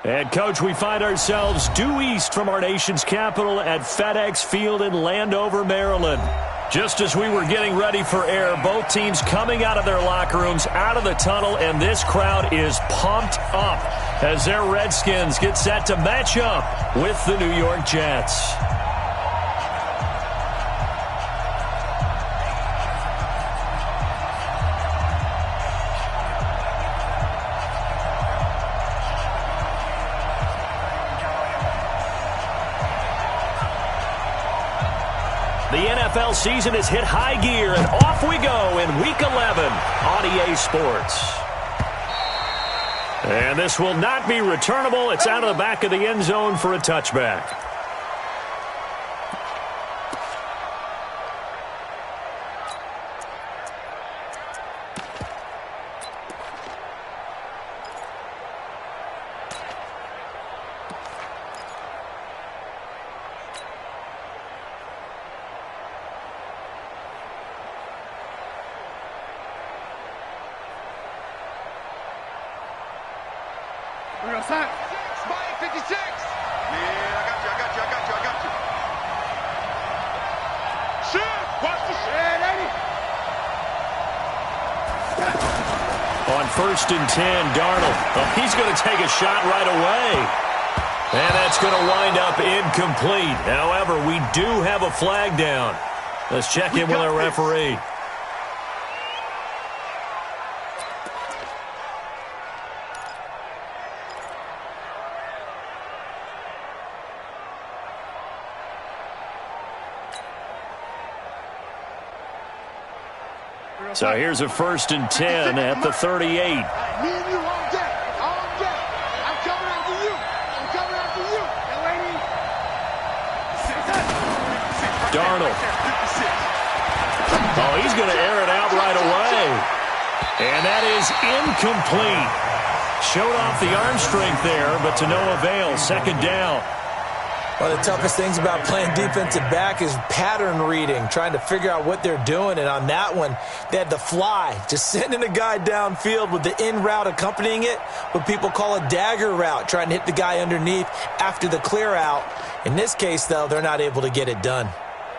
And, Coach, we find ourselves due east from our nation's capital at FedEx Field in Landover, Maryland. Just as we were getting ready for air, both teams coming out of their locker rooms, out of the tunnel, and this crowd is pumped up as their Redskins get set to match up with the New York Jets. The NFL season has hit high gear, and off we go in Week 11 on EA Sports. And this will not be returnable. It's out of the back of the end zone for a touchback. Spike 56. Yeah, I got you. Shit, watch the shit, lady. On 1st and 10, Darnold. Oh, he's going to take a shot right away. And that's going to wind up incomplete. However, we do have a flag down. Let's check in with our referee. So here's a 1st and 10 at the 38. Me and you all day. I'm coming after you. Darnold. Oh, he's going to air it out right away. And that is incomplete. Showed off the arm strength there, but to no avail. 2nd down. One of the toughest things about playing defensive back is pattern reading, trying to figure out what they're doing. And on that one, they had the fly, just sending a guy downfield with the in route accompanying it, what people call a dagger route, trying to hit the guy underneath after the clear out. In this case, though, they're not able to get it done.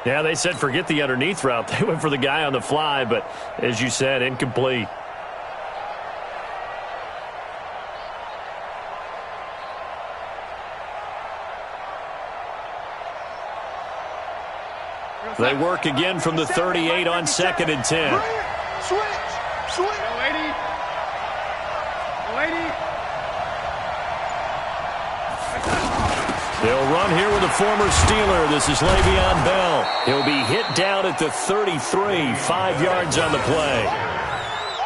Yeah, they said forget the underneath route. They went for the guy on the fly, but as you said, incomplete. They work again from the 38 on 2nd and 10. Switch. Lady. They'll run here with a former Steeler. This is Le'Veon Bell. He'll be hit down at the 33, 5 yards on the play.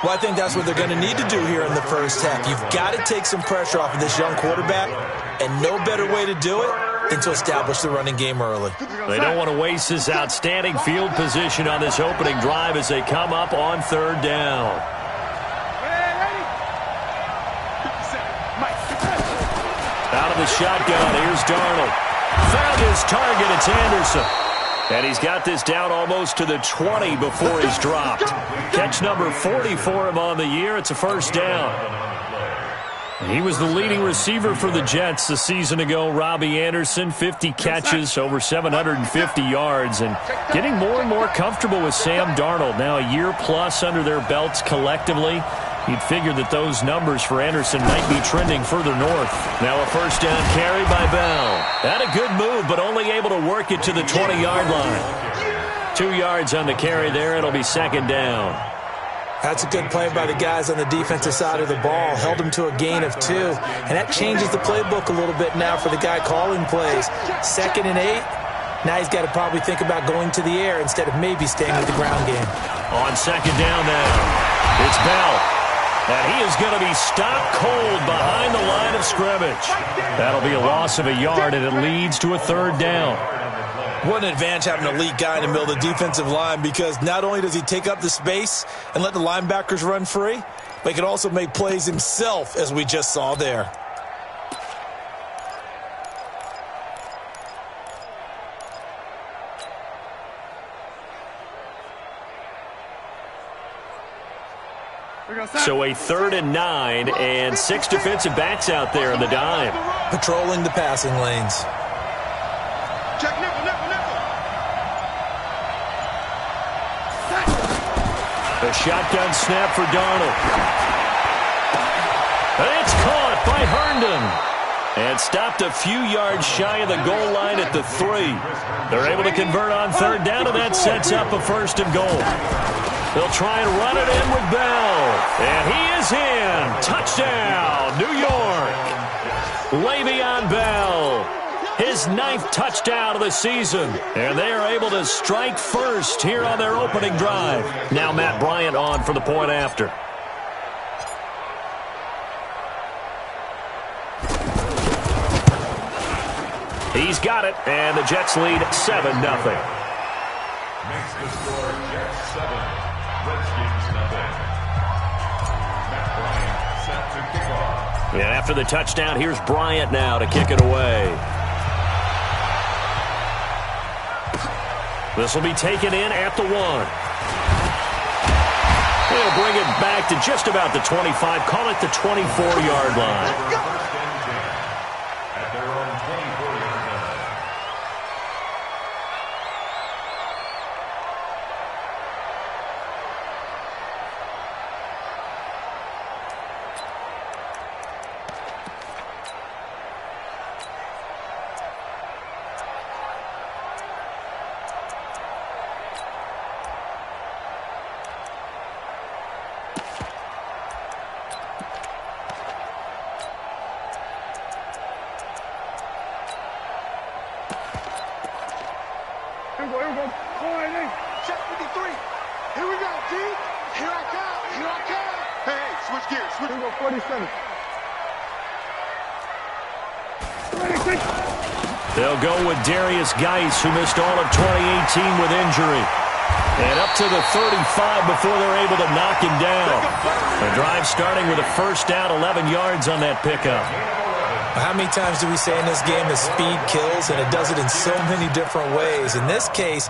Well, I think that's what they're going to need to do here in the first half. You've got to take some pressure off of this young quarterback, and no better way to do it than to establish the running game early. They don't want to waste this outstanding field position on this opening drive as they come up on 3rd down. Out of the shotgun, here's Darnold. Found his target, it's Anderson. And he's got this down almost to the 20 before he's dropped. Catch number 40 for him on the year. It's a 1st down. He was the leading receiver for the Jets a season ago. Robbie Anderson, 50 catches, over 750 yards, and getting more and more comfortable with Sam Darnold. Now a year plus under their belts collectively. You'd figure that those numbers for Anderson might be trending further north. Now a 1st down carry by Bell. Had a good move, but only able to work it to the 20-yard line. 2 yards on the carry there. It'll be 2nd down. That's a good play by the guys on the defensive side of the ball. Held them to a gain of 2. And that changes the playbook a little bit now for the guy calling plays. 2nd and 8. Now he's got to probably think about going to the air instead of maybe staying with the ground game. On 2nd down now, it's Bell. And he is going to be stopped cold behind the line of scrimmage. That'll be a loss of a yard, and it leads to a 3rd down. What an advantage having an elite guy in the middle of the defensive line, because not only does he take up the space and let the linebackers run free, but he can also make plays himself, as we just saw there. So a 3rd and 9 and 6 defensive backs out there in the dime. Patrolling the passing lanes. Check nickel, nickel, nickel. A shotgun snap for Darnold. And it's caught by Herndon. And stopped a few yards shy of the goal line at the 3. They're able to convert on 3rd down, and that sets up a 1st and goal. They'll try and run it in with Bell. And he is in. Touchdown, New York. Le'Veon Bell. His 9th touchdown of the season. And they are able to strike first here on their opening drive. Now Matt Bryant on for the point after. He's got it, and the Jets lead 7-0. Makes the score Jets 7, Redskins 0. Matt Bryant set to kick off. And after the touchdown, here's Bryant now to kick it away. This will be taken in at the 1. They'll bring it back to just about the 25. Call it the 24-yard line. At their own 24-yard line. Here we go. Check 53. Here we go, D. Here I come. Here I come. Hey, switch gears. Switch. Here we go, 47. They'll go with Darius Geis, who missed all of 2018 with injury. And up to the 35 before they're able to knock him down. The drive starting with a 1st down, 11 yards on that pickup. How many times do we say in this game that speed kills, and it does it in so many different ways? In this case,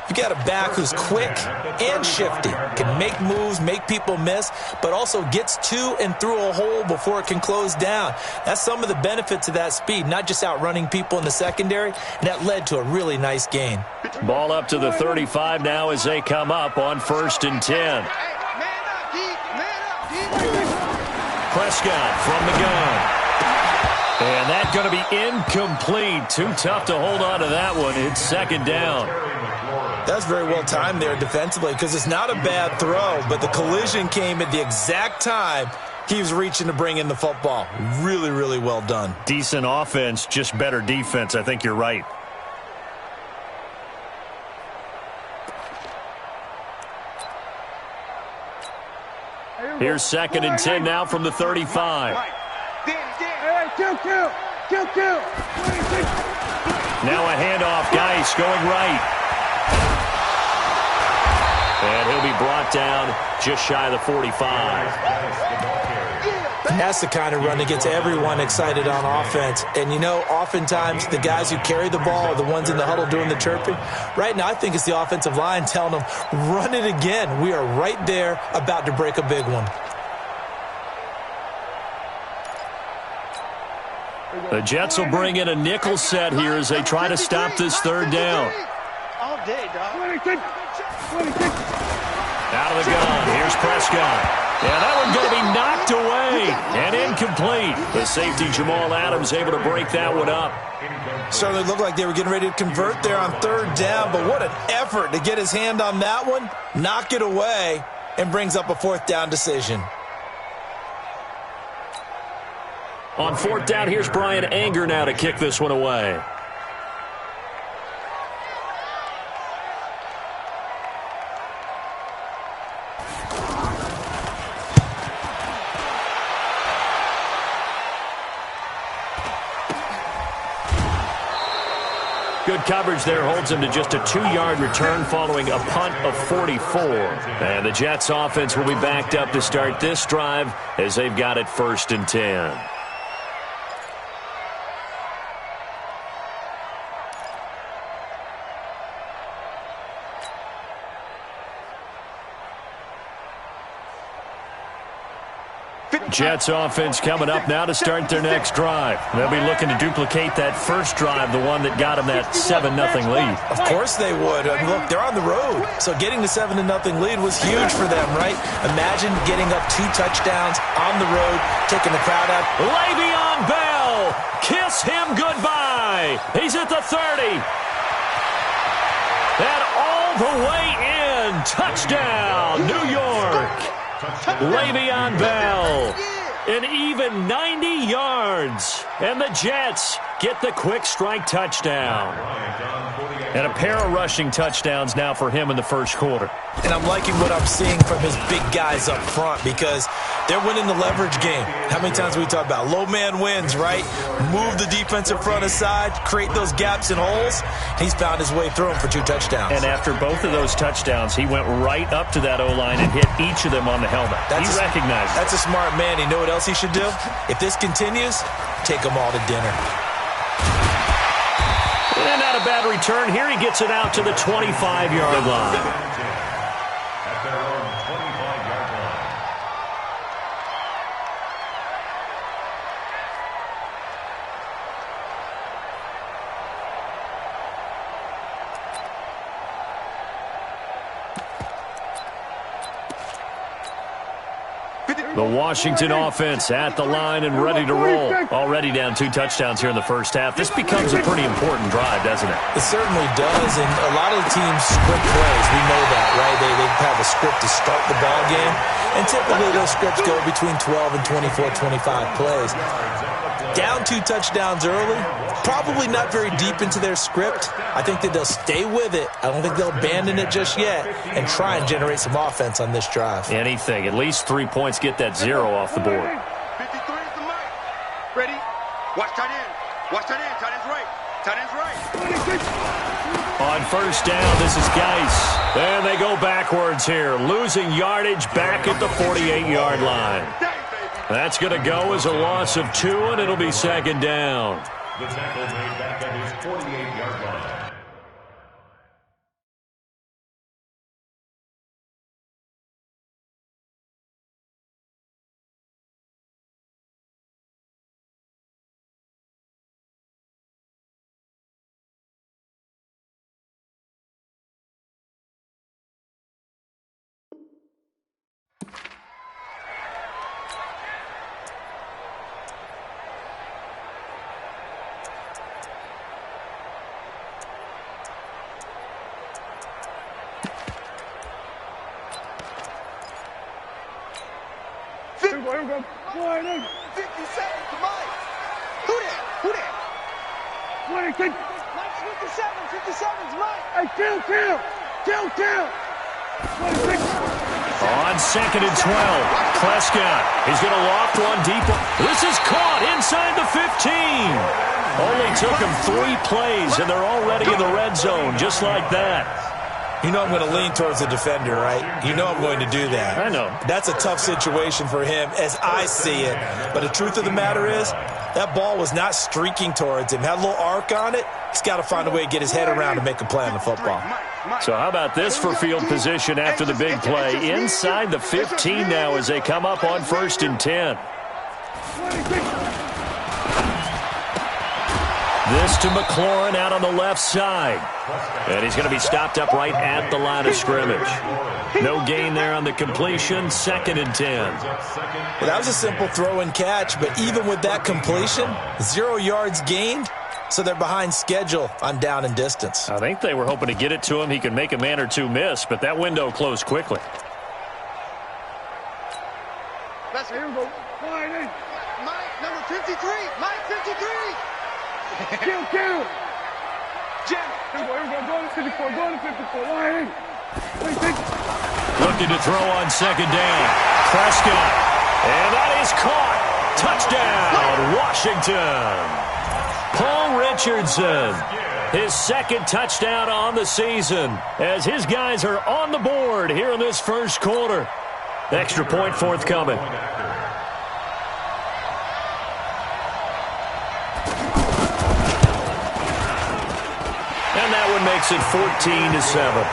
you got a back who's quick and shifty, can make moves, make people miss, but also gets to and through a hole before it can close down. That's some of the benefits of that speed, not just outrunning people in the secondary, and that led to a really nice gain. Ball up to the 35 now as they come up on 1st and 10. Prescott from the gun. And that's going to be incomplete. Too tough to hold on to that one. It's 2nd down. That's very well timed there defensively because it's not a bad throw, but the collision came at the exact time he was reaching to bring in the football. Really, really well done. Decent offense, just better defense. I think you're right. Here's 2nd and 10 now from the 35. Now a handoff. Geis going right. And he'll be brought down just shy of the 45. And that's the kind of run that gets everyone excited on offense. And, you know, oftentimes the guys who carry the ball are the ones in the huddle doing the chirping. Right now, I think it's the offensive line telling them, run it again. We are right there about to break a big one. The Jets will bring in a nickel set here as they try to stop this 3rd down. All day, dog. Out of the gun. Here's Prescott. Yeah, that one's going to be knocked away and incomplete. The safety, Jamal Adams, able to break that one up. Certainly looked like they were getting ready to convert there on 3rd down, but what an effort to get his hand on that one, knock it away, and brings up a 4th down decision. On 4th down, here's Brian Anger now to kick this one away. Good coverage there holds him to just a 2-yard return following a punt of 44. And the Jets offense will be backed up to start this drive as they've got it 1st and 10. Jets offense coming up now to start their next drive. They'll be looking to duplicate that first drive, the one that got them that 7-0 lead. Of course they would. I mean, look, they're on the road. So getting the 7-0 lead was huge for them, right? Imagine getting up 2 touchdowns on the road, taking the crowd out. Le'Veon Bell, kiss him goodbye. He's at the 30. And all the way in. Touchdown, New York. Le'Veon Bell, an even 90 yards, and the Jets get the quick strike touchdown. And a pair of rushing touchdowns now for him in the first quarter. And I'm liking what I'm seeing from his big guys up front because they're winning the leverage game. How many times have we talked about low man wins, right? Move the defensive front aside, create those gaps and holes. He's found his way through them for 2 touchdowns. And after both of those touchdowns, he went right up to that O-line and hit each of them on the helmet. He recognized it. That's a smart man. You know what else he should do? If this continues, take them all to dinner. And not a bad return. Here he gets it out to the 25-yard line. At their own 25-yard line. The Washington offense at the line and ready to roll. Already down 2 touchdowns here in the first half. This becomes a pretty important drive, doesn't it? It certainly does, and a lot of the teams script plays. We know that, right? They have a script to start the ball game, and typically those scripts go between 12 and 24, 25 plays. Down 2 touchdowns early, probably not very deep into their script. I think that they'll stay with it. I don't think they'll abandon it just yet and try and generate some offense on this drive. Anything. At least 3 points, get that 0 off the board. 53 is the mic. Ready? Watch tight end. Watch tight end. Tight end's right. Tight end's right. On first down, this is Geis. And they go backwards here, losing yardage back at the 48-yard line. That's going to go as a loss of 2, and it'll be second down. The tackle made back at his 48-yard line. Here we go. 57 to Mike. Who that? 26. Mike's 57. 57's Mike. Hey, kill. 26. On second and 12, Prescott. He's going to loft one deep. This is caught inside the 15. Only took him 3 plays, and they're already in the red zone, just like that. You know I'm going to lean towards the defender, right? You know I'm going to do that. I know. That's a tough situation for him as I see it. But the truth of the matter is, that ball was not streaking towards him. Had a little arc on it. He's got to find a way to get his head around and make a play on the football. So how about this for field position after the big play? Inside the 15 now as they come up on first and 10. This to McLaurin out on the left side. And he's going to be stopped up right at the line of scrimmage. No gain there on the completion. Second and 10. Well, that was a simple throw and catch, but even with that completion, 0 yards gained, so they're behind schedule on down and distance. I think they were hoping to get it to him. He could make a man or 2 miss, but that window closed quickly. Let's hear him go. Mike, number 53. Mike, 53. Kill. Jim. Here we go. Go to 54. Looking to throw on second down. Prescott. And that is caught. Touchdown, Washington. Paul Richardson. His second touchdown on the season as his guys are on the board here in this first quarter. Extra point forthcoming. And that one makes it 14-7.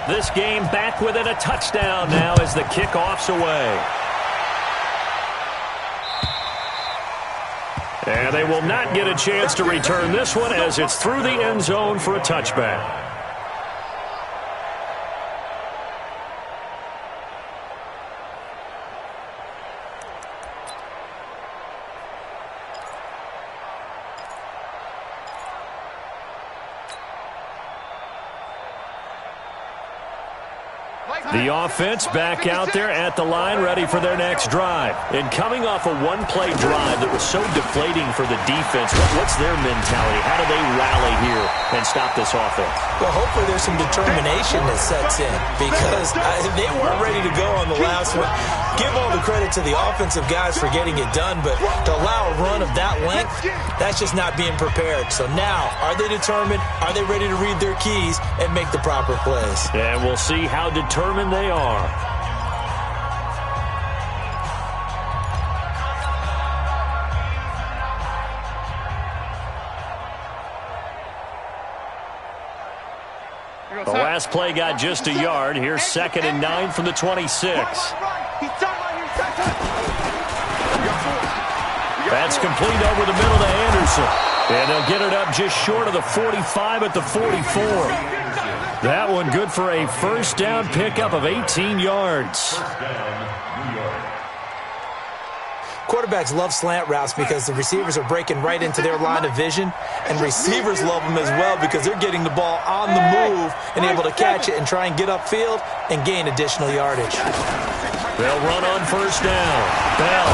This game back within a touchdown now as the kickoff's away. And they will not get a chance to return this one as it's through the end zone for a touchback. The offense back out there at the line, ready for their next drive. And coming off a one-play drive that was so deflating for the defense, what's their mentality? How do they rally here and stop this offense? Well, hopefully there's some determination that sets in because they weren't ready to go on the last one. Give all the credit to the offensive guys for getting it done, but to allow a run of that length, that's just not being prepared. So now, are they determined? Are they ready to read their keys and make the proper plays? And we'll see how determined they are. The last play got just a yard. Here's 2nd and 9 from the 26. That's complete over the middle to Anderson. And they'll get it up just short of the 45 at the 44. That one good for a first down pickup of 18 yards. Quarterbacks love slant routes because the receivers are breaking right into their line of vision, and receivers love them as well because they're getting the ball on the move and able to catch it and try and get upfield and gain additional yardage. They'll run on first down. Bell.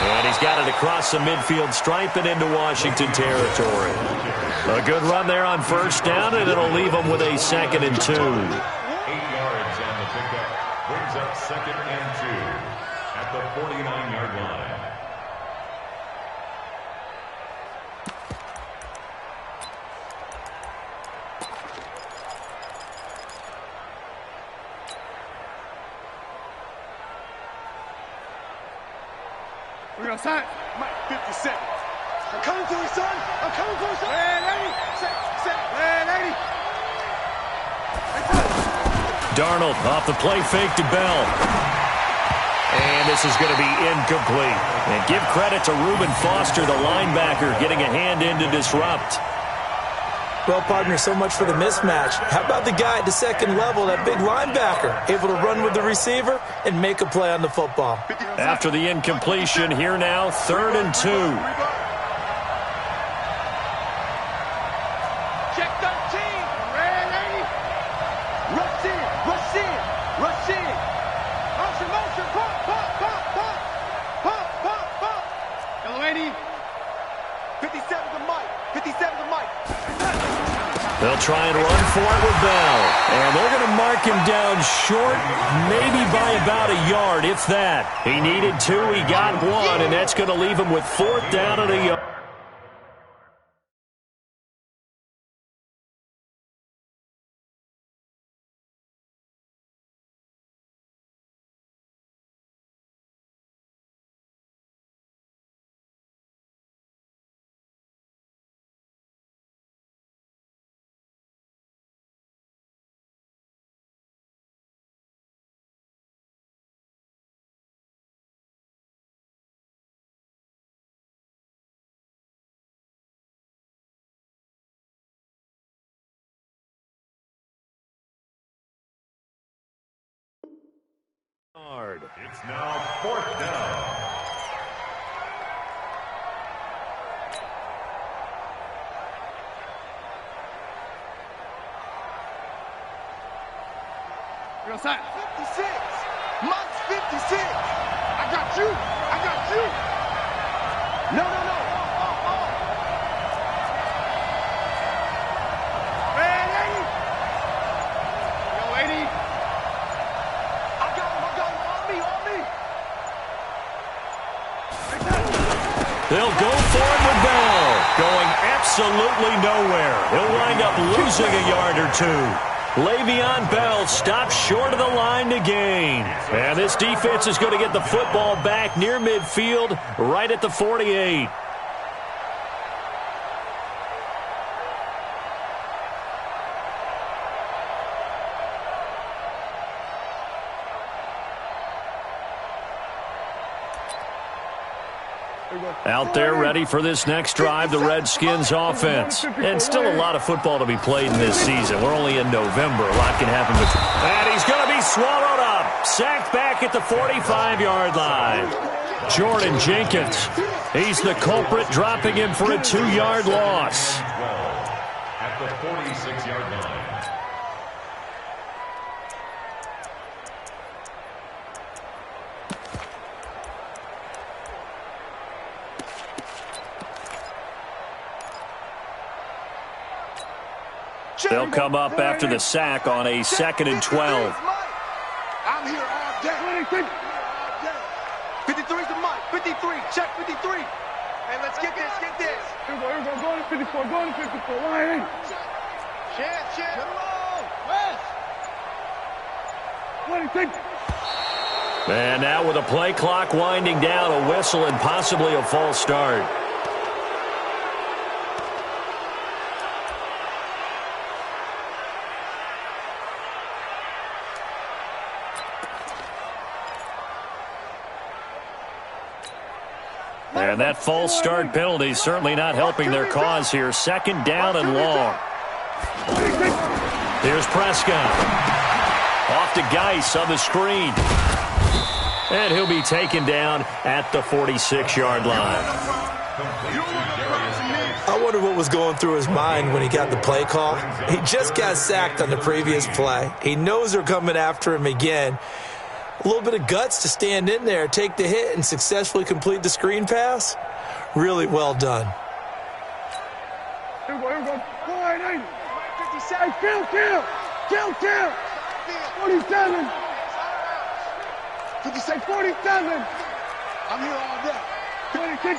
And he's got it across the midfield stripe and into Washington territory. A good run there on first down, and it'll leave them with a 2nd and 2. 8 yards on the pickup. Brings up 2nd and 2 at the 49-yard line. We're going to sign. Mike, 57. I'm coming to you, son. I'm coming to you, son. Hey, 80. Darnold off the play fake to Bell. And this is going to be incomplete. And give credit to Reuben Foster, the linebacker, getting a hand in to disrupt. Well, partner, so much for the mismatch. How about the guy at the second level, that big linebacker, able to run with the receiver and make a play on the football? After the incompletion, here now, 3rd and 2. Check 13. Red lady. Rush in. Rush in. Rush in. Motion, motion. Pop, pop, pop, pop. Pop, pop, pop. Hello, 80. 57 to Mike. 57 to Mike. They'll try and run for it with Bell. And they're going to mark him down short, maybe by about a yard, if that. He needed 2, he got 1, and that's going to leave him with 4th down and a yard. It's now 4th down. We're going to sign. 56. Mike's 56. I got you. I got you. No, no, no. Red 80. Yo, 80. I got him. On me, on me. They'll go for it with Bell. Going absolutely nowhere. He'll wind up losing a yard or 2. Le'Veon Bell stops short of the line to gain. And this defense is going to get the football back near midfield, right at the 48. Out there ready for this next drive, the Redskins offense. And still a lot of football to be played in this season. We're only in November. A lot can happen. And he's going to be swallowed up. Sacked back at the 45-yard line. Jordan Jenkins. He's the culprit, dropping him for a 2-yard loss. At the 46-yard line. They'll come up after the sack on a 2nd and 12. I'm here all day. 53's the mic. 53. Check 53. Hey, let's get this. Get this. Here we go. Go to 54. Go to 54. Line. Check. Get him on. West. 26. And now with a play clock winding down, a whistle and possibly a false start. And that false start penalty is certainly not helping their cause here. 2nd down and long. Here's Prescott. Off to Geis on the screen. And he'll be taken down at the 46-yard line. I wonder what was going through his mind when he got the play call. He just got sacked on the previous play. He knows they're coming after him again. A little bit of guts to stand in there, take the hit, and successfully complete the screen pass. Really well done. Here we go. 4-8. 57. Kill. 47. 56. 47. I'm here all day. 26.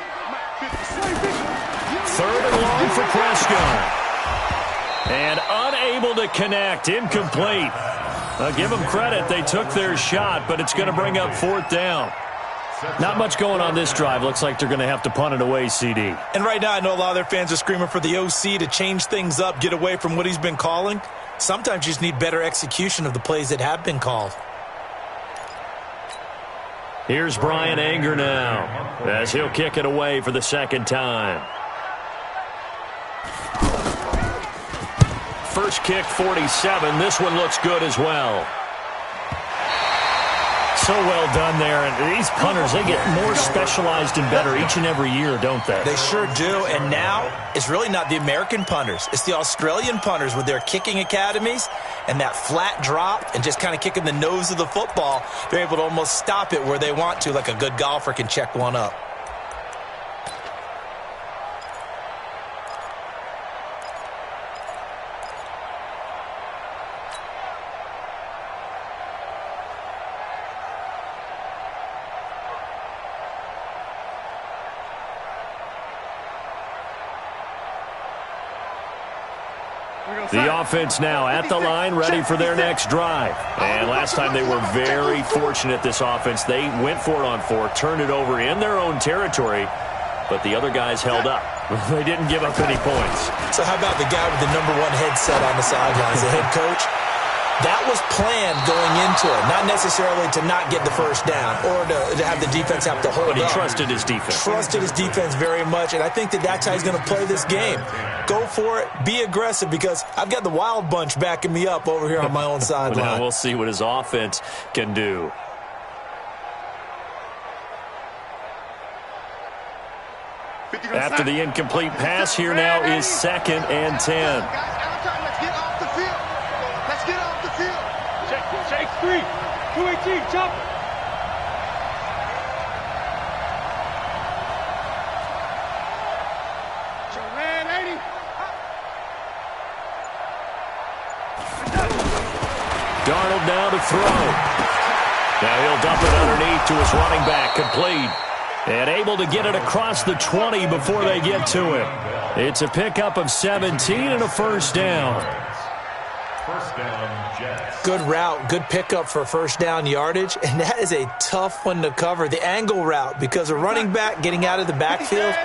3rd and long for Prescott. And unable to connect. Incomplete. Give them credit. They took their shot, but it's going to bring up 4th down. Not much going on this drive. Looks like they're going to have to punt it away, CD. And right now I know a lot of their fans are screaming for the OC to change things up, get away from what he's been calling. Sometimes you just need better execution of the plays that have been called. Here's Brian Anger now as he'll kick it away for the 2nd time. First kick, 47. This one looks good as well. So well done there. And these punters, they get more specialized and better each and every year, don't they? They sure do. And now it's really not the American punters. It's the Australian punters with their kicking academies and that flat drop and just kind of kicking the nose of the football. They're able to almost stop it where they want to, like a good golfer can check one up. The offense now at the line, ready for their next drive. And last time they were very fortunate, this offense. They went for it on 4, turned it over in their own territory, but the other guys held up. They didn't give up any points. So how about the guy with the #1 headset on the sidelines, the head coach? That was planned going into it, not necessarily to not get the first down or to have the defense have to hold up. But he trusted his defense. Trusted his defense very much, and I think that's how he's going to play this game. Go for it, be aggressive, because I've got the wild bunch backing me up over here on my own sideline. Now we'll see what his offense can do. After the incomplete pass, here now is 2nd and 10. Let's get off the field. Let's get off the field. Shake 3. 218. Chop. Red 80. Darnold now to throw. Now he'll dump it underneath to his running back, complete. And able to get it across the 20 before they get to him. It's a pickup of 17 and a first down. First down, Jets. Good route, good pickup for first down yardage, and that is a tough one to cover, the angle route, because a running back getting out of the backfield,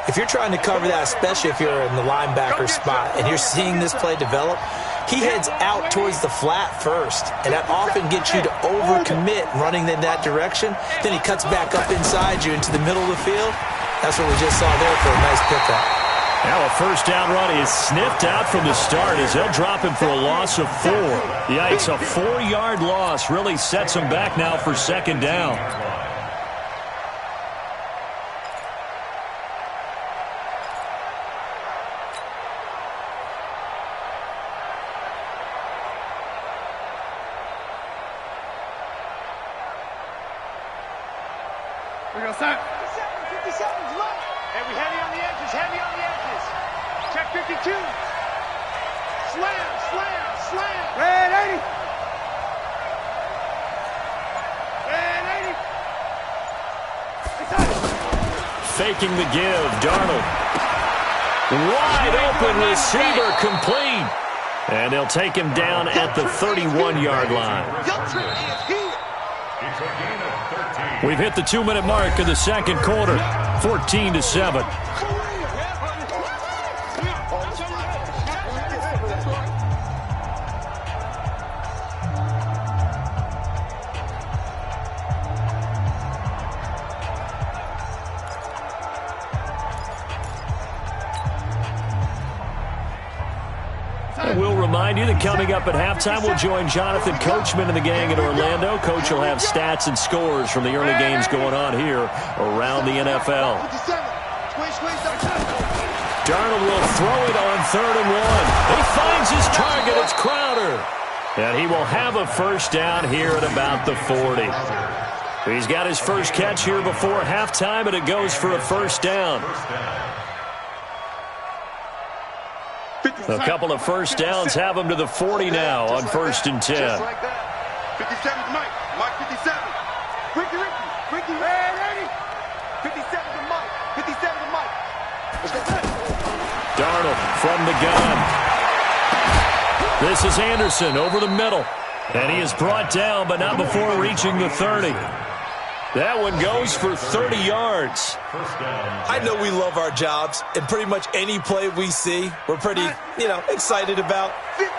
if you're trying to cover that, especially if you're in the linebacker spot and you're seeing this play develop, he heads out towards the flat first, and that often gets you to overcommit running in that direction. Then he cuts back up inside you into the middle of the field. That's what we just saw there for a nice pickup. Now a first down run is sniffed out from the start as they'll drop him for a loss of 4. Yikes, a 4-yard loss really sets him back now for second down. We go, Sam. 57's left. Heavy on the edges, heavy on the edges. Check 52. Slam. Red 80. Red 80. Faking the give, Darnold. Wide open receiver complete. And they'll take him down at the 31-yard line. Your trip is here. It's a gain of 13. We've hit the 2-minute mark of the second quarter, 14-7. We'll remind you that coming up at halftime, we'll join Jonathan Coachman and the gang at Orlando. Coach will have stats and scores from the early games going on here around the NFL. Darnold will throw it on 3rd and 1. He finds his target. It's Crowder. And he will have a first down here at about the 40. He's got his first catch here before halftime, and it goes for a first down. A couple of first downs have him to the 40 now on 1st and 10. Just like that. 57's Mike. Mike 57. Ricky. Red 80. 57's Mike. 57's Mike. Let's go. Darnold from the gun. This is Anderson over the middle. And he is brought down, but not before reaching the 30. That one goes for 30 yards. I know we love our jobs, and pretty much any play we see, we're pretty, excited about.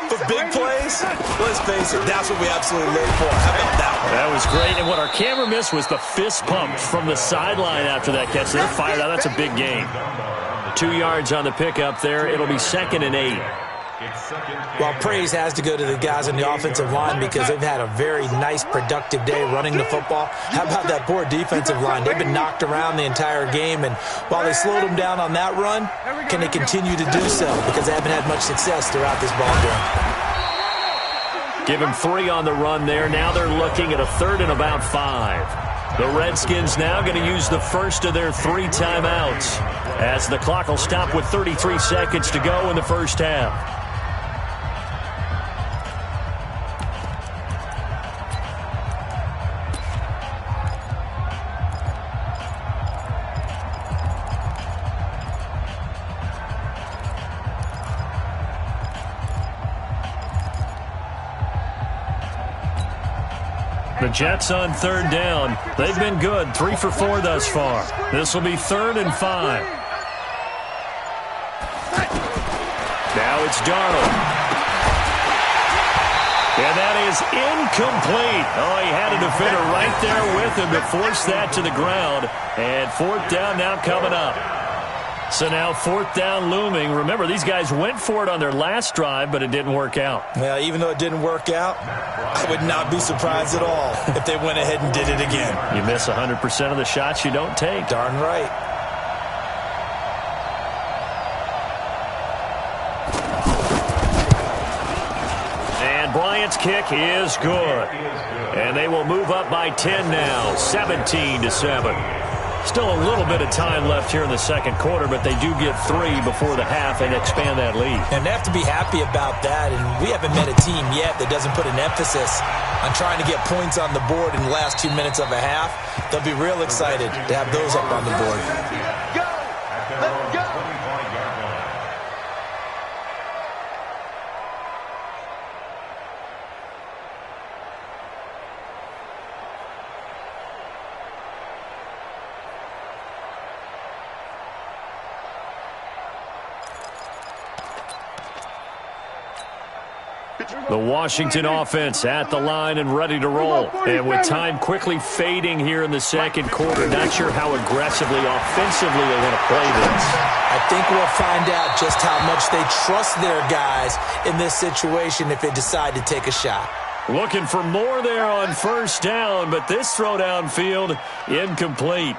But big plays, let's face it, that's what we absolutely live for. How about that one? That was great, and what our camera missed was the fist pump from the sideline after that catch. They're fired out. That's a big gain. 2 yards on the pickup there. It'll be 2nd and 8. Well, praise has to go to the guys on the offensive line because they've had a very nice, productive day running the football. How about that poor defensive line? They've been knocked around the entire game, and while they slowed them down on that run, can they continue to do so? Because they haven't had much success throughout this ball game. Give him 3 on the run there. Now they're looking at a 3rd and about 5. The Redskins now going to use the first of their 3 timeouts as the clock will stop with 33 seconds to go in the first half. The Jets on 3rd down. They've been good, 3 for 4 thus far. This will be 3rd and 5. Now it's Darnold. And that is incomplete. Oh, he had a defender right there with him to force that to the ground. And 4th down now coming up. So now 4th down looming. Remember, these guys went for it on their last drive, but it didn't work out. Well, even though it didn't work out, I would not be surprised at all if they went ahead and did it again. You miss 100% of the shots you don't take. Darn right. And Bryant's kick is good. And they will move up by 10 now, 17-7. Still a little bit of time left here in the second quarter, but they do get 3 before the half and expand that lead. And they have to be happy about that, and we haven't met a team yet that doesn't put an emphasis on trying to get points on the board in the last 2 minutes of a half. They'll be real excited to have those up on the board. Go! Let's go! The Washington offense at the line and ready to roll. And with time quickly fading here in the second quarter, not sure how aggressively, offensively they want to play this. I think we'll find out just how much they trust their guys in this situation if they decide to take a shot. Looking for more there on first down, but this throw downfield incomplete.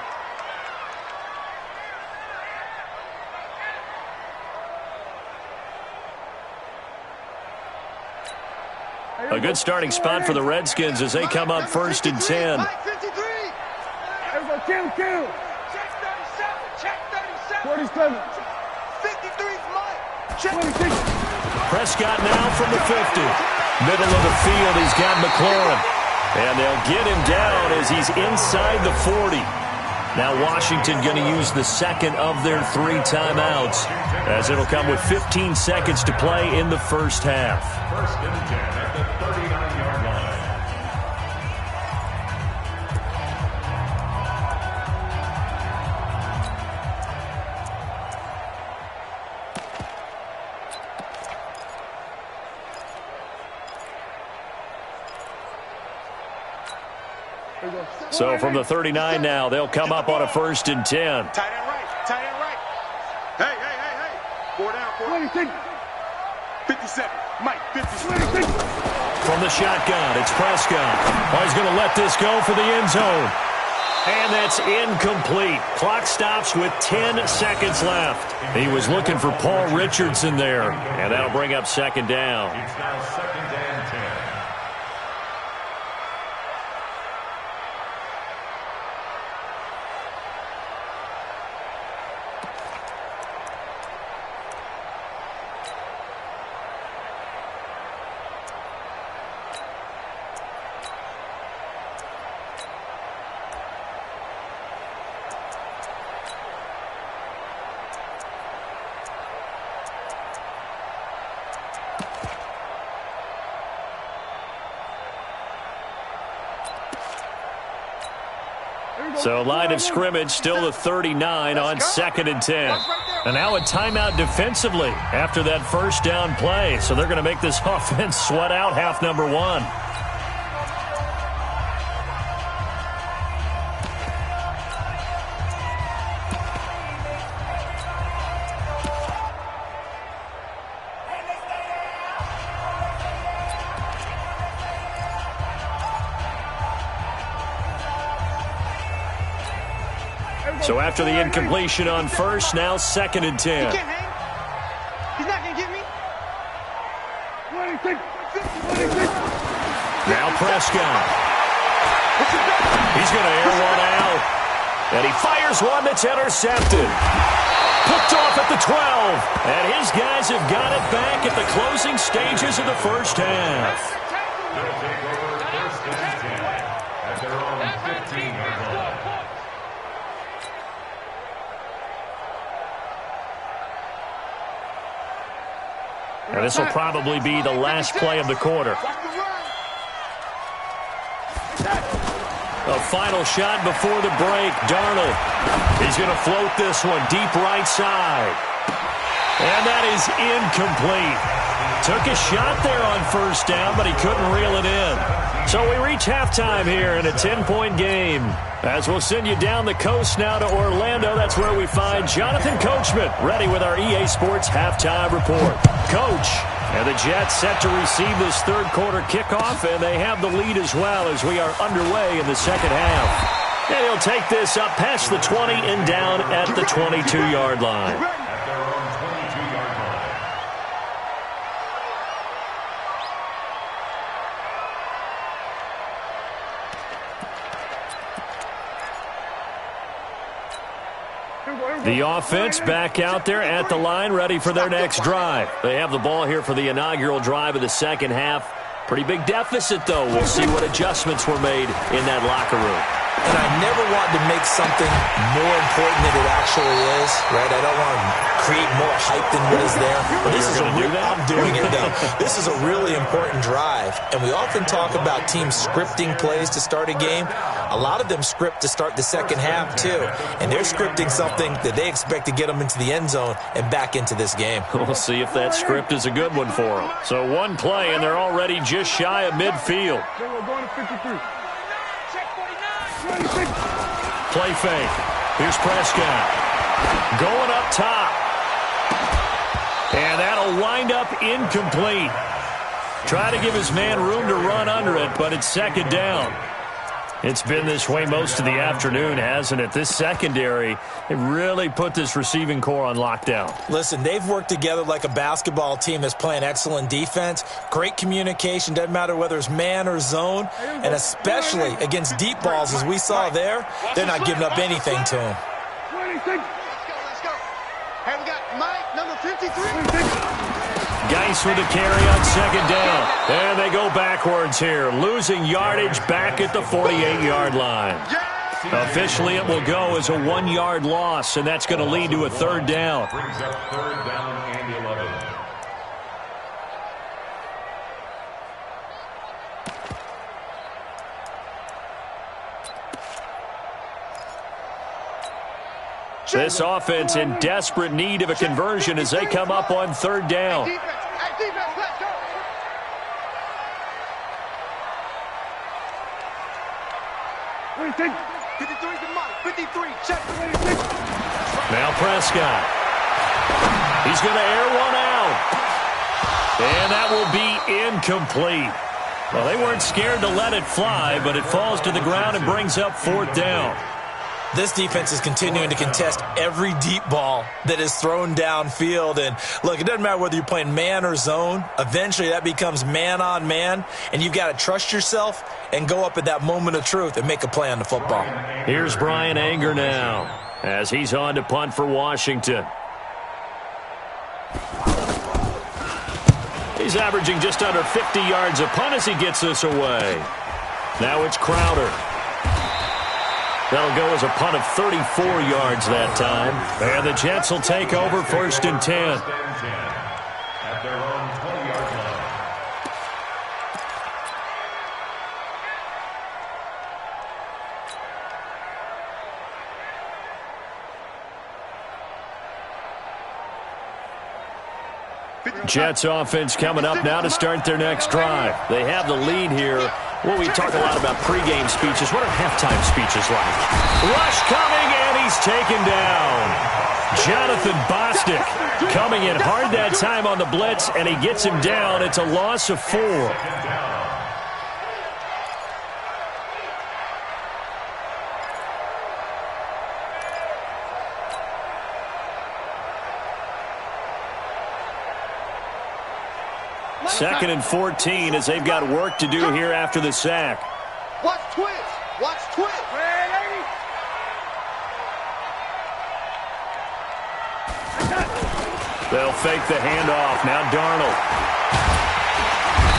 A good starting spot for the Redskins as they come up first and 10. Check 37. Check 37. 47. 53's Mike. Check 26. Prescott now from the 50. Middle of the field, he's got McLaurin. And they'll get him down as he's inside the 40. Now Washington going to use the second of their 3 timeouts, as it'll come with 15 seconds to play in the first half. First and 10 at the 39-yard line. So from the 39 now, they'll come up on a first and 10. Tight end right. Tight end right. Hey. 4 down. 26. 57. Mike, 57. 26. From the shotgun, it's Prescott. Oh, he's going to let this go for the end zone. And that's incomplete. Clock stops with 10 seconds left. He was looking for Paul Richardson there. And that'll bring up second down. It's now second and 10. So line of scrimmage still the 39 on second and 10. And now a timeout defensively after that first down play. So they're going to make this offense sweat out half number 1. So after the incompletion on first, now second and 10. He can't hang. He's not going to get me. 26. 26. Now Prescott. He's going to air one out. And he fires one that's intercepted. Picked off at the 12. And his guys have got it back at the closing stages of the first half. They'll take over first and 10 at their own 15-yard line. And this will probably be the last play of the quarter. A final shot before the break. Darnold. He's going to float this one deep right side. And that is incomplete. Took a shot there on first down, but he couldn't reel it in. So we reach halftime here in a 10-point game. As we'll send you down the coast now to Orlando, that's where we find Jonathan Coachman ready with our EA Sports halftime report. Coach, and the Jets set to receive this third quarter kickoff, and they have the lead as well as we are underway in the second half. And he'll take this up past the 20 and down at the 22-yard line. At their own 22-yard line. The offense back out there at the line, ready for their next drive. They have the ball here for the inaugural drive of the second half. Pretty big deficit, though. We'll see what adjustments were made in that locker room. And I never want to make something more important than it actually is, right? I don't want to create more hype than what is there. But this is I'm doing it, though. This is a really important drive. And we often talk about teams scripting plays to start a game. A lot of them script to start the second half, too. And they're scripting something that they expect to get them into the end zone and back into this game. We'll see if that script is a good one for them. So one play, and they're already just shy of midfield. Going to 53. Play fake. Here's Prescott. Going up top. And that'll wind up incomplete. Try to give his man room to run under it, but it's second down. It's been this way most of the afternoon, hasn't it? This secondary, it really put this receiving core on lockdown. Listen, they've worked together like a basketball team that's playing excellent defense. Great communication, doesn't matter whether it's man or zone. And especially against deep balls, as we saw there, they're not giving up anything to him. 26. Let's go. Hey, we got Mike, number 53. Geis with a carry on second down. And they go backwards here, losing yardage back at the 48-yard line. Officially, it will go as a 1-yard loss, and that's going to lead to a third down. Brings up third down and 11. This offense in desperate need of a conversion as they come up on third down. Defense, let's go. Take 53 to Mike, 53, check. Now Prescott. He's going to air one out. And that will be incomplete. Well, they weren't scared to let it fly, but it falls to the ground and brings up fourth down. This defense is continuing to contest every deep ball that is thrown downfield. And, look, it doesn't matter whether you're playing man or zone. Eventually, that becomes man-on-man, and you've got to trust yourself and go up at that moment of truth and make a play on the football. Here's Brian Anger now as he's on to punt for Washington. He's averaging just under 50 yards a punt as he gets this away. Now it's Crowder. That'll go as a punt of 34 yards that time. And the Jets will take over first and 10. At their own 20-yard line. Jets offense coming up now to start their next drive. They have the lead here. Well, we talk a lot about pregame speeches. What are halftime speeches like? Rush coming, and he's taken down. Jonathan Bostic coming in hard that time on the blitz, and he gets him down. It's a loss of 4. Second and 14 as they've got work to do here after the sack. Watch twist. Watch twist. They'll fake the handoff. Now Darnold.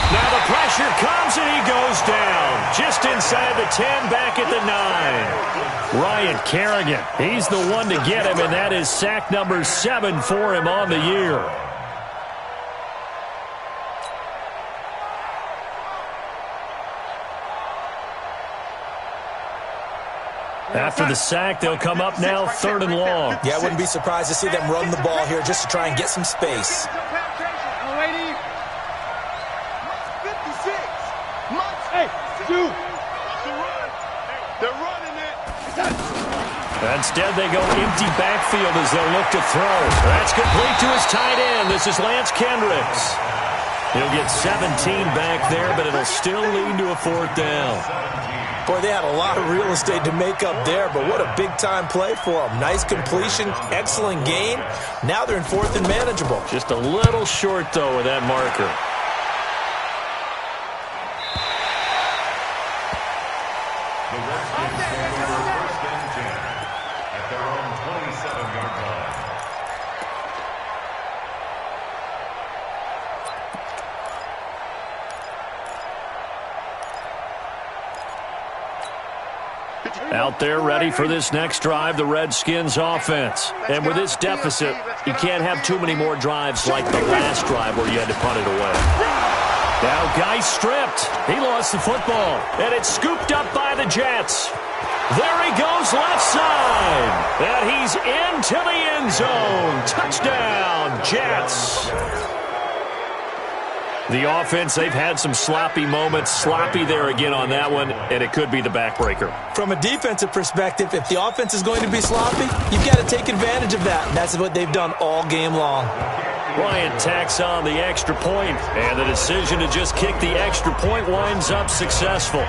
Now the pressure comes and he goes down. Just inside the 10, back at the 9. Ryan Kerrigan, he's the one to get him, and that is sack number 7 for him on the year. After the sack, they'll come up now third and long. Yeah, I wouldn't be surprised to see them run the ball here just to try and get some space. 56. Hey, dude. They're running it. Instead, they go empty backfield as they'll look to throw. That's complete to his tight end. This is Lance Kendricks. He'll get 17 back there, but it'll still lead to a fourth down. Boy, they had a lot of real estate to make up there, but what a big-time play for them. Nice completion, excellent gain. Now they're in fourth and manageable. Just a little short, though, with that marker. The Redskins take over first and 10 at their own 27-yard line. Out there ready for this next drive, the Redskins offense. And with this deficit, you can't have too many more drives like the last drive where you had to punt it away. Now Geis stripped. He lost the football. And it's scooped up by the Jets. There he goes left side. And he's into the end zone. Touchdown, Jets. The offense, they've had some sloppy moments. Sloppy there again on that one, and it could be the backbreaker. From a defensive perspective, if the offense is going to be sloppy, you've got to take advantage of that, and that's what they've done all game long. Bryant tacks on the extra point, and the decision to just kick the extra point winds up successful.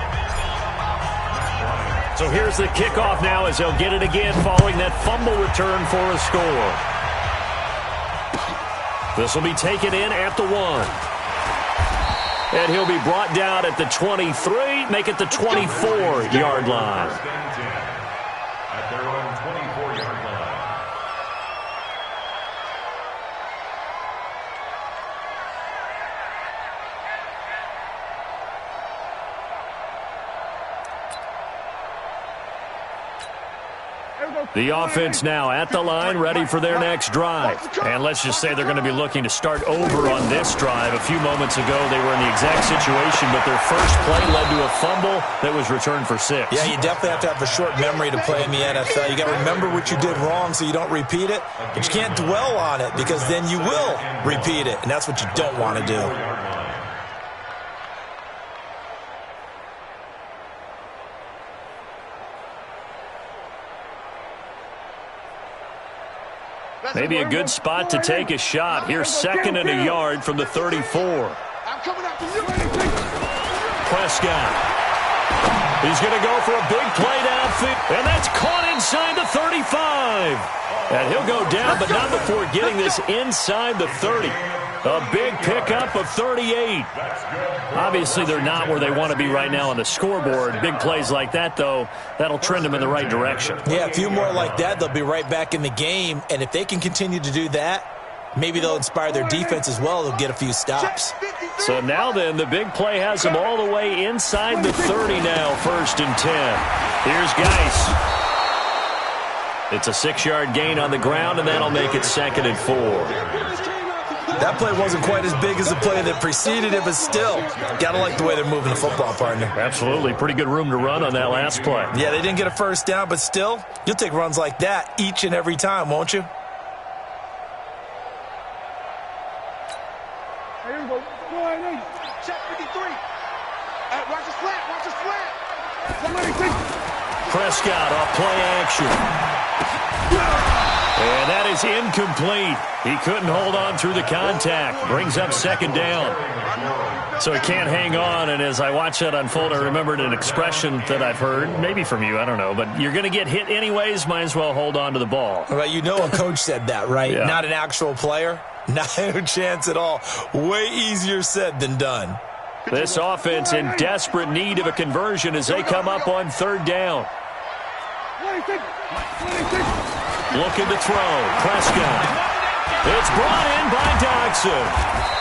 So here's the kickoff now as they'll get it again following that fumble return for a score. This will be taken in at the 1. And he'll be brought down at the 23, make it the 24-yard line. At their own 24-yard line. The offense now at the line, ready for their next drive. And let's just say they're going to be looking to start over on this drive. A few moments ago, they were in the exact situation, but their first play led to a fumble that was returned for 6. Yeah, you definitely have to have a short memory to play in the NFL. You got to remember what you did wrong so you don't repeat it, but you can't dwell on it because then you will repeat it, and that's what you don't want to do. Maybe a good spot to take a shot. Here's 2nd and a yard from the 34. Prescott. He's going to go for a big play downfield. And that's caught inside the 35. And he'll go down, but not before getting this inside the 30. A big pickup of 38. Obviously, they're not where they want to be right now on the scoreboard. Big plays like that, though, that'll trend them in the right direction. Yeah, a few more like that, they'll be right back in the game. And if they can continue to do that, maybe they'll inspire their defense as well. They'll get a few stops. So now then, the big play has them all the way inside the 30 now, 1st and 10. Here's Geis. It's a 6-yard gain on the ground, and that'll make it 2nd and 4. That play wasn't quite as big as the play that preceded it, but still, got to like the way they're moving the football, partner. Absolutely. Pretty good room to run on that last play. Yeah, they didn't get a first down, but still, you'll take runs like that each and every time, won't you? Here we go. Go ahead, check 53. Watch the slant. Watch the slant. Somebody take. Prescott off play action. And that is incomplete. He couldn't hold on through the contact. Brings up 2nd down. So he can't hang on, and as I watch that unfold, I remembered an expression that I've heard, maybe from you, I don't know, but you're going to get hit anyways, might as well hold on to the ball. Well, you know a coach said that, right? Yeah. Not an actual player. Not a chance at all. Way easier said than done. This offense in desperate need of a conversion as they come up on 3rd down. Looking to throw. Prescott. It's brought in by Dodson.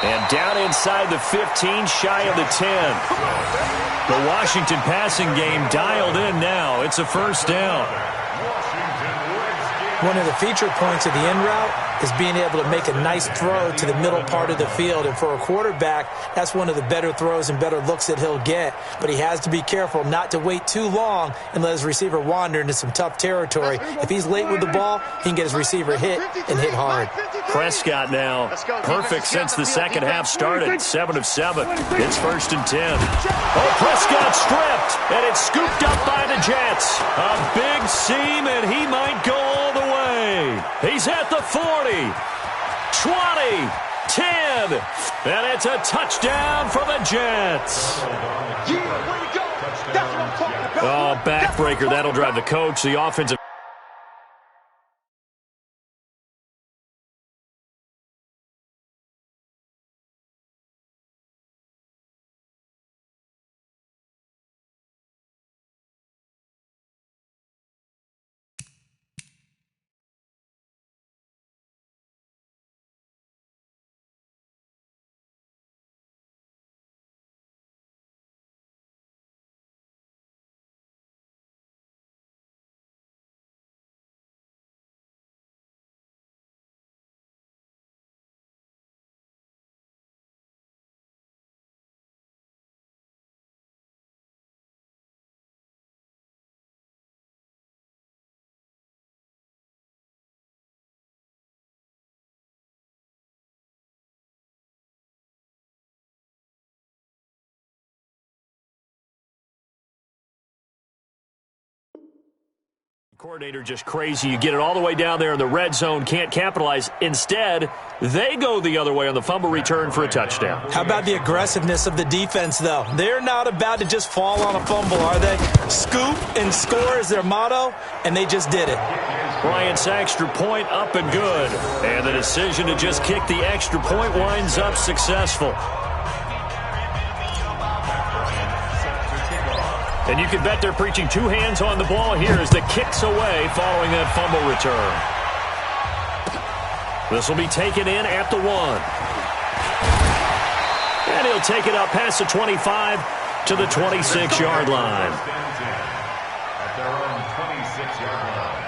And down inside the 15, shy of the 10. The Washington passing game dialed in now. It's a 1st down. One of the feature points of the in route is being able to make a nice throw to the middle part of the field. And for a quarterback, that's one of the better throws and better looks that he'll get. But he has to be careful not to wait too long and let his receiver wander into some tough territory. If he's late with the ball, he can get his receiver hit and hit hard. Prescott now perfect since the second half started. 7 of 7. It's 1st and 10. Oh, Prescott stripped, and it's scooped up by the Jets. A big seam, and he might go all the way. He's at the 40, 20, 10, and it's a touchdown for the Jets. Oh, backbreaker. That'll drive the coach. The offensive Coordinator just crazy. You get it all the way down there in the red zone, can't capitalize. Instead, they go the other way on the fumble return for a touchdown. How about the aggressiveness of the defense, though? They're not about to just fall on a fumble, are they? Scoop and score is their motto, and they just did it. Bryant's extra point up and good. And the decision to just kick the extra point winds up successful. And you can bet they're preaching two hands on the ball here as the kick's away following that fumble return. This will be taken in at the 1. And he'll take it up past the 25 to the 26-yard line. At their own 26-yard line.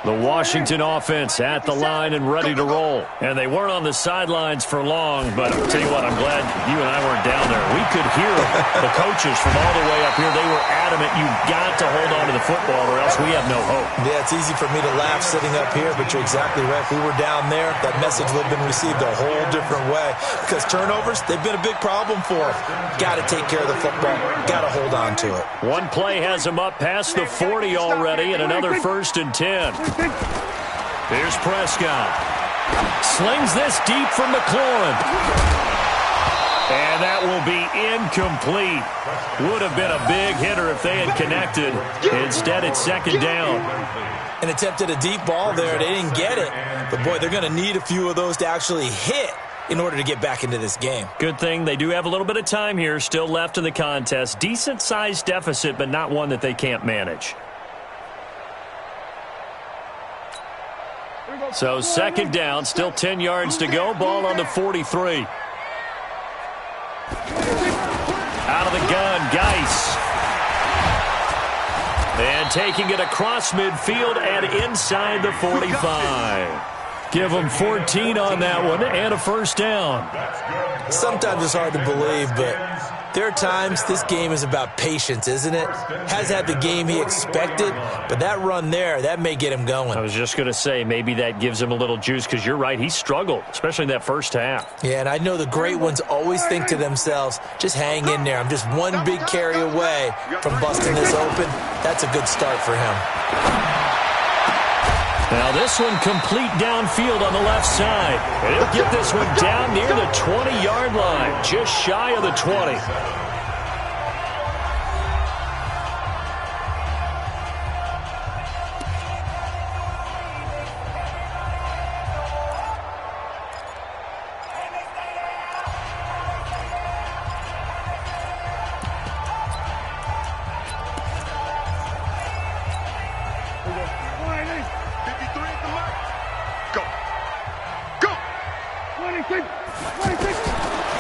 The Washington offense at the line and ready to roll. And they weren't on the sidelines for long, but I'll tell you what, I'm glad you and I weren't down there. We could hear the coaches from all the way up here. They were adamant, you've got to hold on to the football or else we have no hope. Yeah, it's easy for me to laugh sitting up here, but you're exactly right. If we were down there, that message would have been received a whole different way. Because turnovers, they've been a big problem for them. Got to take care of the football. Got to hold on to it. One play has him up past the 40 already, and another 1st and 10. Here's Prescott. Slings this deep from McLaurin. And that will be incomplete. Would have been a big hitter if they had connected. Instead, it's 2nd down. And attempted a deep ball there. They didn't get it. But, boy, they're going to need a few of those to actually hit in order to get back into this game. Good thing they do have a little bit of time here still left in the contest. Decent-sized deficit, but not one that they can't manage. So 2nd down, still 10 yards to go. Ball on the 43. Out of the gun, Geis. And taking it across midfield and inside the 45. Give them 14 on that one and a 1st down. Sometimes it's hard to believe, but there are times this game is about patience, isn't it? Has had the game he expected, but that run there, that may get him going. I was just going to say, maybe that gives him a little juice because you're right, he struggled, especially in that first half. Yeah, and I know the great ones always think to themselves, just hang in there. I'm just one big carry away from busting this open. That's a good start for him. Now this one complete downfield on the left side. And he'll get this one down near the 20-yard line, just shy of the 20.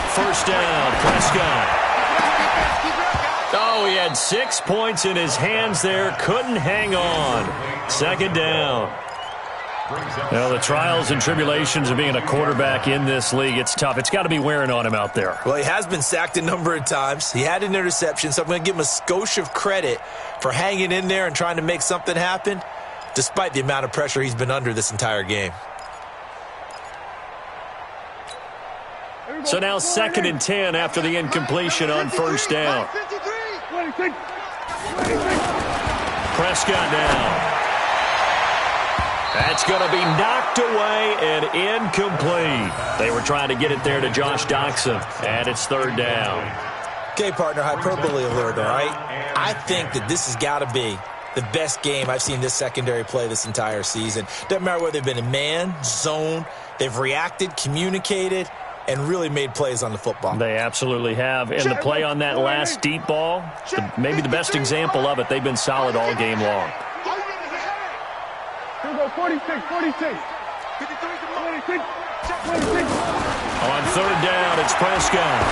First down, Prescott. Oh, he had 6 points in his hands there. Couldn't hang on. 2nd down. Now, the trials and tribulations of being a quarterback in this league, it's tough. It's got to be wearing on him out there. Well, he has been sacked a number of times. He had an interception, so I'm going to give him a skosh of credit for hanging in there and trying to make something happen, despite the amount of pressure he's been under this entire game. So now 2nd and 10 after the incompletion on 1st down. Prescott now. That's going to be knocked away and incomplete. They were trying to get it there to Josh Doxson, and it's 3rd down. Okay, partner, hyperbole alert, all right? I think that this has got to be the best game I've seen this secondary play this entire season. Doesn't matter whether they've been in man, zone, they've reacted, communicated, and really made plays on the football. They absolutely have. And the play on that last deep ball, maybe the best example of it, they've been solid all game long. Here we go, 46, 46. 46, 46. On 3rd down, it's Prescott.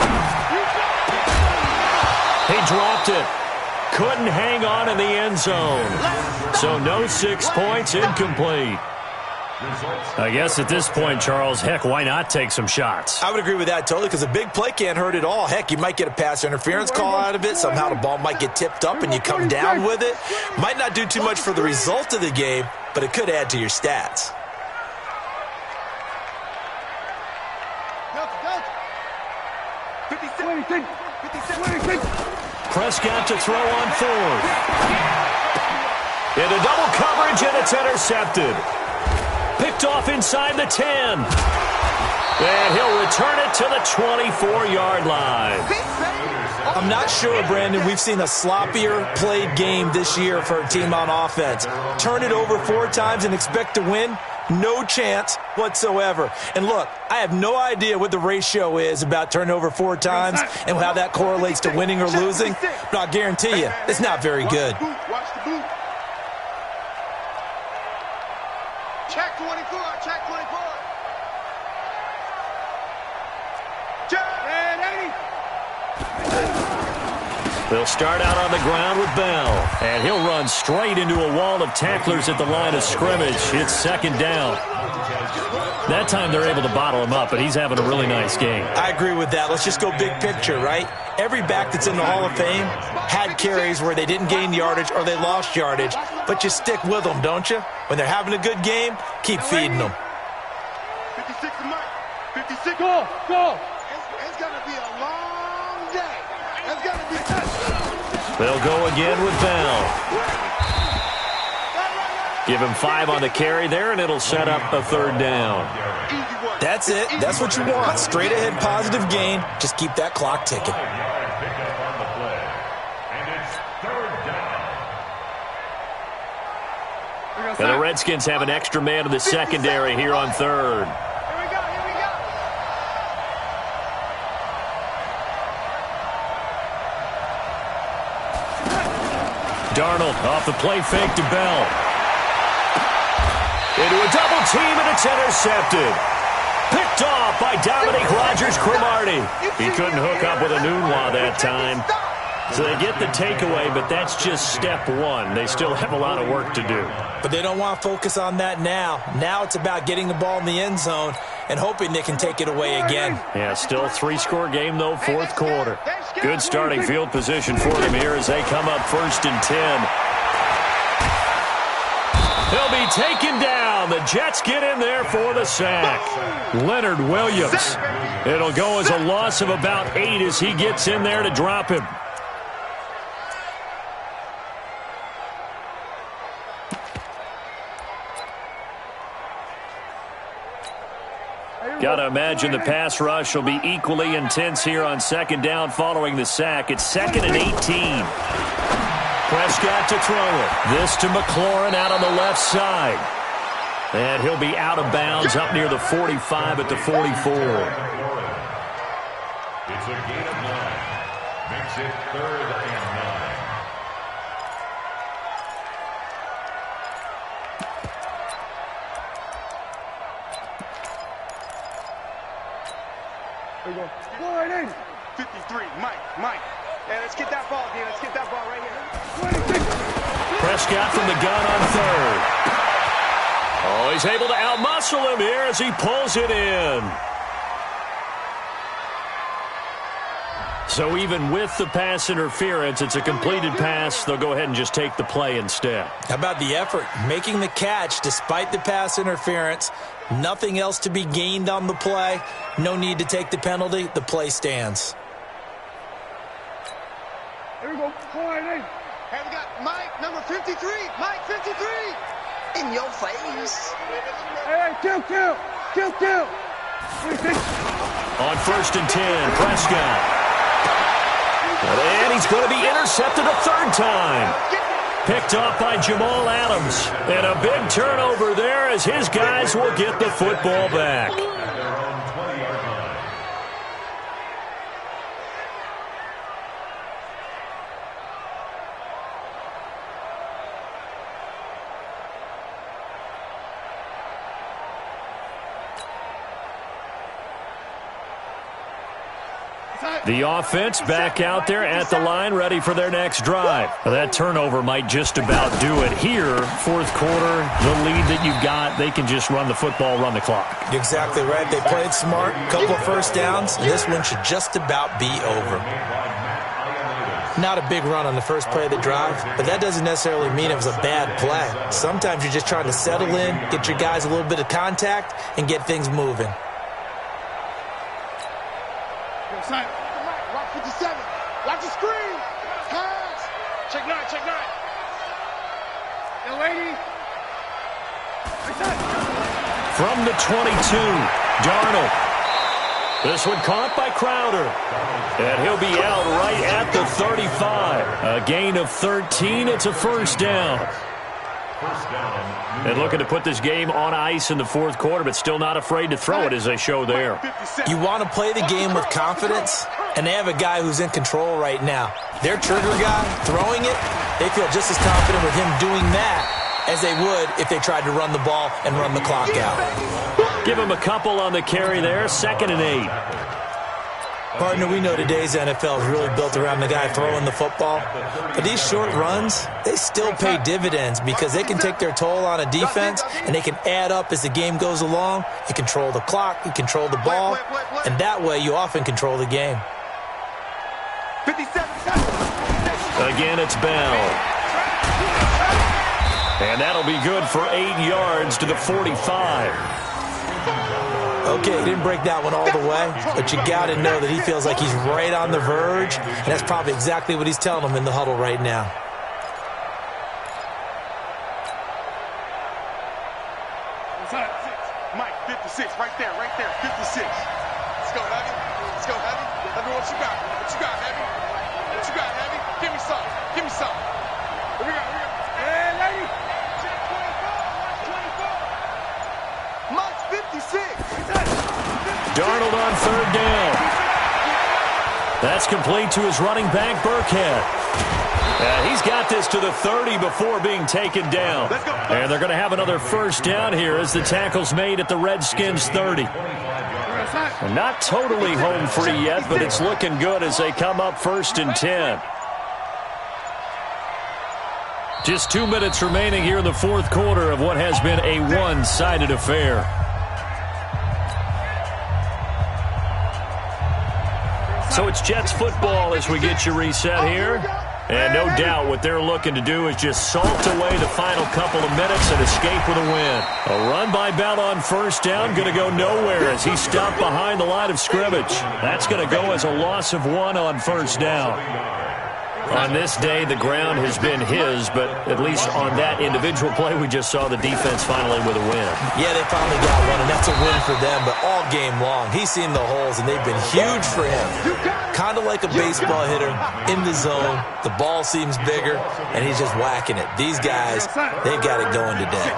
He dropped it. Couldn't hang on in the end zone. So no 6 points, incomplete. I guess at this point, Charles, heck, why not take some shots? I would agree with that totally because a big play can't hurt at all. Heck, you might get a pass interference call out of it. Somehow the ball might get tipped up and you come down with it. Might not do too much for the result of the game, but it could add to your stats. Delta, Prescott to throw on fourth. Into double coverage, and it's intercepted. Picked off inside the 10. And he'll return it to the 24-yard line. I'm not sure, Brandon, we've seen a sloppier played game this year for a team on offense. Turn it over 4 times and expect to win? No chance whatsoever. And look, I have no idea what the ratio is about turning over 4 times and how that correlates to winning or losing, but I'll guarantee you, it's not very good. Watch the boot. Check 24, check 24. They'll start out on the ground with Bell, and he'll run straight into a wall of tacklers at the line of scrimmage. It's second down. That time they're able to bottle him up, but he's having a really nice game. I agree with that. Let's just go big picture, right? Every back that's in the Hall of Fame had carries where they didn't gain yardage or they lost yardage, but you stick with them, don't you? When they're having a good game, keep feeding them. 56 to Mike. 56. Go. It's going to be a long day. It's going to be tough. They'll go again with Bell. Give him 5 on the carry there, and it'll set up a third down. That's it. That's what you want. Straight ahead positive gain. Just keep that clock ticking. And the Redskins have an extra man in the secondary here on third. Darnold off the play fake to Bell. Into a double team, and it's intercepted. Picked off by Dominique Rodgers-Cromartie. He couldn't hook up with a Nunwa that time. So they get the takeaway, but that's just step one. They still have a lot of work to do. But they don't want to focus on that now. Now it's about getting the ball in the end zone and hoping they can take it away again. Yeah, still 3-score game, though, fourth quarter. Good starting field position for them here as they come up 1st and 10. He'll be taken down. The Jets get in there for the sack. Leonard Williams. It'll go as a loss of about 8 as he gets in there to drop him. Got to imagine the pass rush will be equally intense here on second down following the sack. It's 2nd and 18. Prescott to throw it. This to McLaurin out on the left side. And he'll be out of bounds up near the 45 at the 44. It's a gain of 9. Makes it 3rd and 9. 53, Mike. Hey, let's get that ball, dude. Let's get that ball right here. Prescott from the gun on third. Oh, he's able to outmuscle him here as he pulls it in. So even with the pass interference, it's a completed pass. They'll go ahead and just take the play instead. How about the effort? Making the catch despite the pass interference. Nothing else to be gained on the play. No need to take the penalty. The play stands. Here we go. Hey, we got Mike, number 53. Mike, 53. In your face. Hey, kill. On 1st and 10, Prescott. And he's going to be intercepted a 3rd time. Picked off by Jamal Adams. And a big turnover there as his guys will get the football back. The offense back out there at the line, ready for their next drive. That turnover might just about do it here. 4th quarter, the lead that you've got, they can just run the football, run the clock. Exactly right. They played smart, couple of first downs, and this one should just about be over. Not a big run on the first play of the drive, but that doesn't necessarily mean it was a bad play. Sometimes you're just trying to settle in, get your guys a little bit of contact, and get things moving. Watch 53. check nine, check nine. Young lady. From the 22, Darnold. This one caught by Crowder. And he'll be out right at the 35. A gain of 13. It's a first down. And looking to put this game on ice in the fourth quarter, but still not afraid to throw it as they show there. You want to play the game with confidence, and they have a guy who's in control right now. Their trigger guy throwing it, they feel just as confident with him doing that as they would if they tried to run the ball and run the clock out. Give him a couple on the carry there, 2nd and 8. Partner, we know today's NFL is really built around the guy throwing the football. But these short runs, they still pay dividends because they can take their toll on a defense and they can add up as the game goes along. You control the clock, you control the ball, and that way you often control the game. 57. Again, it's Bell. And that'll be good for 8 yards to the 45. Okay, he didn't break that one all the way, but you got to know that he feels like he's right on the verge, and that's probably exactly what he's telling them in the huddle right now. Mike, 56, right there, 56. Let's go, Heavy. Let's go, Heavy. Let me know what you got. What you got, Heavy? What you got, Heavy? Give me some. Give me some. Here we go. Hey, lady. Check 24. Mike's 56. Darnold on 3rd down. That's complete to his running back, Burkhead. He's got this to the 30 before being taken down. And they're going to have another first down here as the tackle's made at the Redskins 30. Not totally home free yet, but it's looking good as they come up 1st and 10. Just 2 minutes remaining here in the fourth quarter of what has been a one-sided affair. So it's Jets football as we get you reset here. And no doubt what they're looking to do is just salt away the final couple of minutes and escape with a win. A run by Bell on 1st down, going to go nowhere as he stopped behind the line of scrimmage. That's going to go as a loss of 1 on 1st down. On this day, the ground has been his, but at least on that individual play, we just saw the defense finally with a win. Yeah, they finally got one, and that's a win for them, but all game long, he's seen the holes, and they've been huge for him. Kind of like a baseball hitter in the zone. The ball seems bigger, and he's just whacking it. These guys, they've got it going today.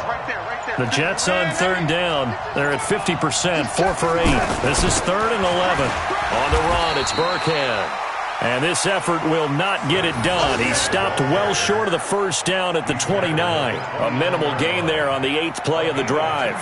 The Jets on 3rd down. They're at 50%, 4 for 8. This is 3rd and 11. On the run, it's Burkhead. And this effort will not get it done. He stopped well short of the first down at the 29. A minimal gain there on the 8th play of the drive.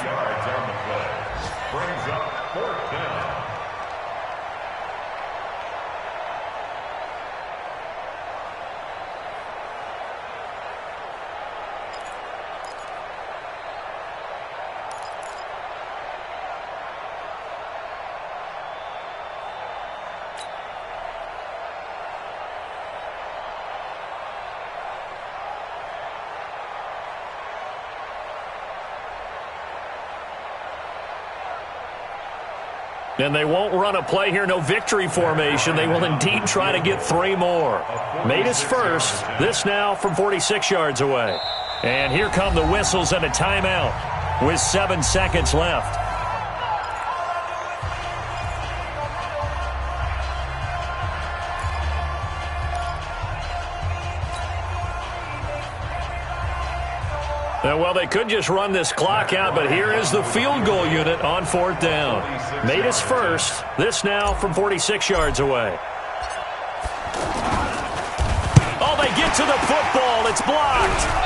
And they won't run a play here, no victory formation. They will indeed try to get 3 more. Made his first. This now from 46 yards away. And here come the whistles and a timeout with 7 seconds left. Well, they could just run this clock out, but here is the field goal unit on 4th down. Made his first. This now from 46 yards away. Oh, they get to the football. It's blocked.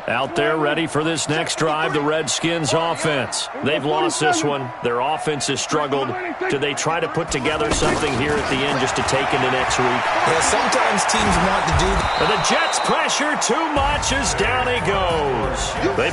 Out there ready for this next drive, the Redskins offense. They've lost this one. Their offense has struggled. Do they try to put together something here at the end just to take into next week? Yeah, sometimes teams want to do that. But the Jets pressure too much as down he goes. They